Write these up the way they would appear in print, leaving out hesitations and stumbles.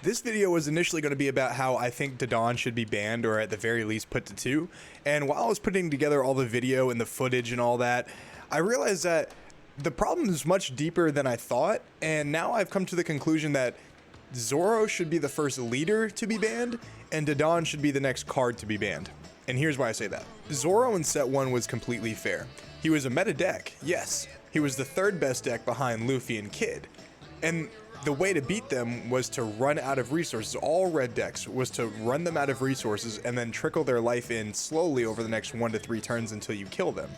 This video was initially going to be about how I think Dadan should be banned, or at the very least put to 2, and while I was putting together all the video and the footage and all that, I realized that the problem is much deeper than I thought, and now I've come to the conclusion that Zoro should be the first leader to be banned, and Dadan should be the next card to be banned. And here's why I say that. Zoro in set 1 was completely fair. He was a meta deck, yes. He was the third best deck behind Luffy and Kid. And the way to beat them was to run out of resources. All red decks was to run them out of resources and then trickle their life in slowly over the next 1 to 3 turns until you kill them.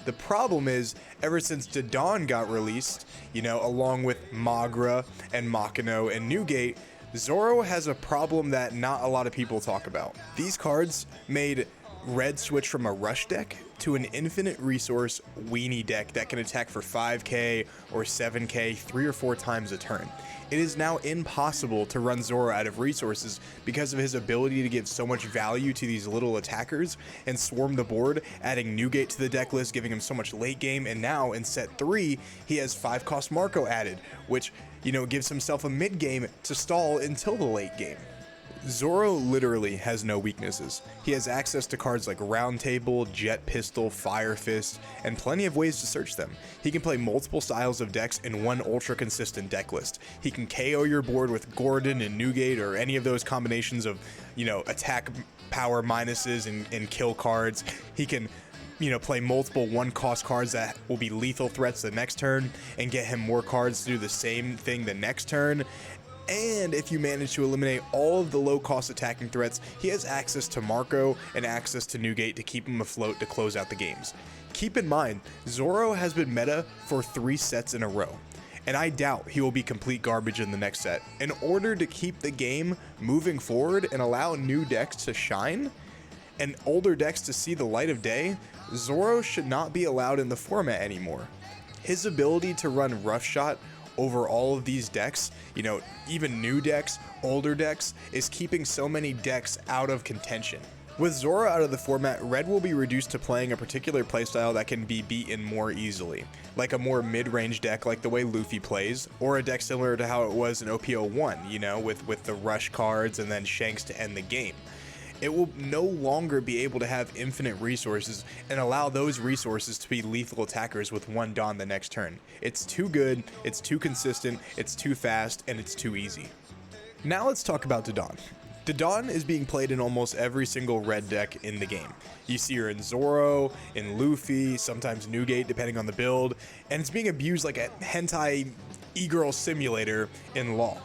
The problem is, ever since Dadan got released, along with Magra and Makino and Newgate, Zoro has a problem that not a lot of people talk about. These cards made Red switch from a rush deck to an infinite resource weenie deck that can attack for 5k or 7k 3 or 4 times a turn. It is now impossible to run Zoro out of resources because of his ability to give so much value to these little attackers and swarm the board, adding Newgate to the deck list, giving him so much late game, and now in set 3 he has 5-cost Marco added, which gives himself a mid game to stall until the late game. Zoro literally has no weaknesses. He has access to cards like Round Table, Jet Pistol, Fire Fist, and plenty of ways to search them. He can play multiple styles of decks in one ultra consistent deck list. He can KO your board with Gordon and Newgate or any of those combinations of, attack power minuses and kill cards. He can play multiple 1-cost cards that will be lethal threats the next turn and get him more cards to do the same thing the next turn. And if you manage to eliminate all of the low-cost attacking threats, he has access to Marco and access to Newgate to keep him afloat to close out the games. Keep in mind, Zoro has been meta for 3 sets in a row, and I doubt he will be complete garbage in the next set. In order to keep the game moving forward and allow new decks to shine, and older decks to see the light of day, Zoro should not be allowed in the format anymore. His ability to run roughshot over all of these decks, even new decks, older decks, is keeping so many decks out of contention. With Zoro out of the format, Red will be reduced to playing a particular playstyle that can be beaten more easily, like a more mid-range deck like the way Luffy plays, or a deck similar to how it was in OPO1, with the rush cards and then Shanks to end the game. It will no longer be able to have infinite resources and allow those resources to be lethal attackers with 1 Dawn the next turn. It's too good, it's too consistent, it's too fast, and it's too easy. Now let's talk about Dadan. Dadan is being played in almost every single red deck in the game. You see her in Zoro, in Luffy, sometimes Newgate depending on the build, and it's being abused like a hentai e-girl simulator in LoL.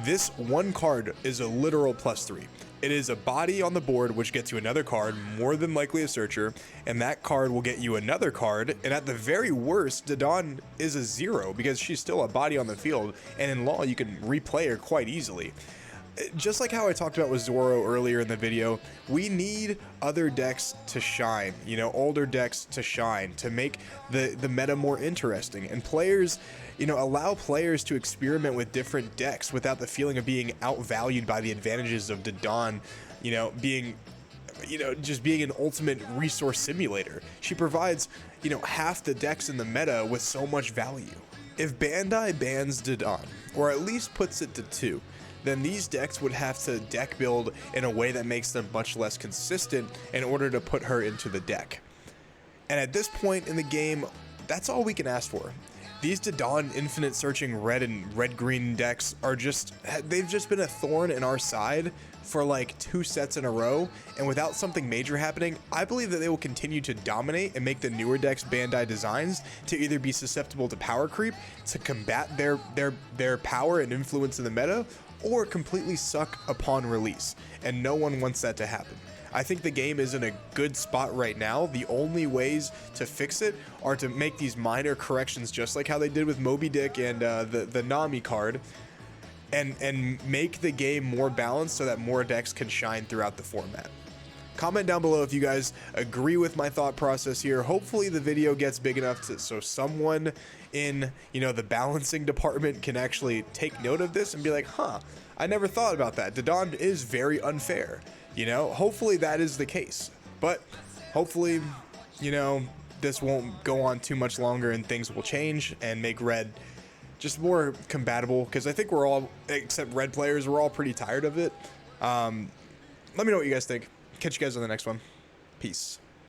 This one card is a literal +3. It is a body on the board which gets you another card, more than likely a searcher, and that card will get you another card, and at the very worst, Dadan is a 0 because she's still a body on the field, and in LoL you can replay her quite easily. Just like how I talked about with Zoro earlier in the video, we need other decks to shine, older decks to shine, to make the meta more interesting, and players, allow players to experiment with different decks without the feeling of being outvalued by the advantages of Dadan, being just being an ultimate resource simulator. She provides, half the decks in the meta with so much value. If Bandai bans Dadan, or at least puts it to 2, then these decks would have to deck build in a way that makes them much less consistent in order to put her into the deck. And at this point in the game, that's all we can ask for. These Dadan infinite searching red and red-green decks they've just been a thorn in our side for like 2 sets in a row, and without something major happening, I believe that they will continue to dominate and make the newer decks Bandai designs to either be susceptible to power creep, to combat their power and influence in the meta, or completely suck upon release, and no one wants that to happen. I think the game is in a good spot right now. The only ways to fix it are to make these minor corrections, just like how they did with Moby Dick and the Nami card, and make the game more balanced so that more decks can shine throughout the format. Comment down below if you guys agree with my thought process here. Hopefully the video gets big enough so someone in, the balancing department can actually take note of this and be like, huh, I never thought about that. Dadan is very unfair. Hopefully that is the case. But hopefully, this won't go on too much longer and things will change and make Red just more compatible, because I think we're all, except red players, we're all pretty tired of it. Let me know what you guys think. Catch you guys on the next one. Peace.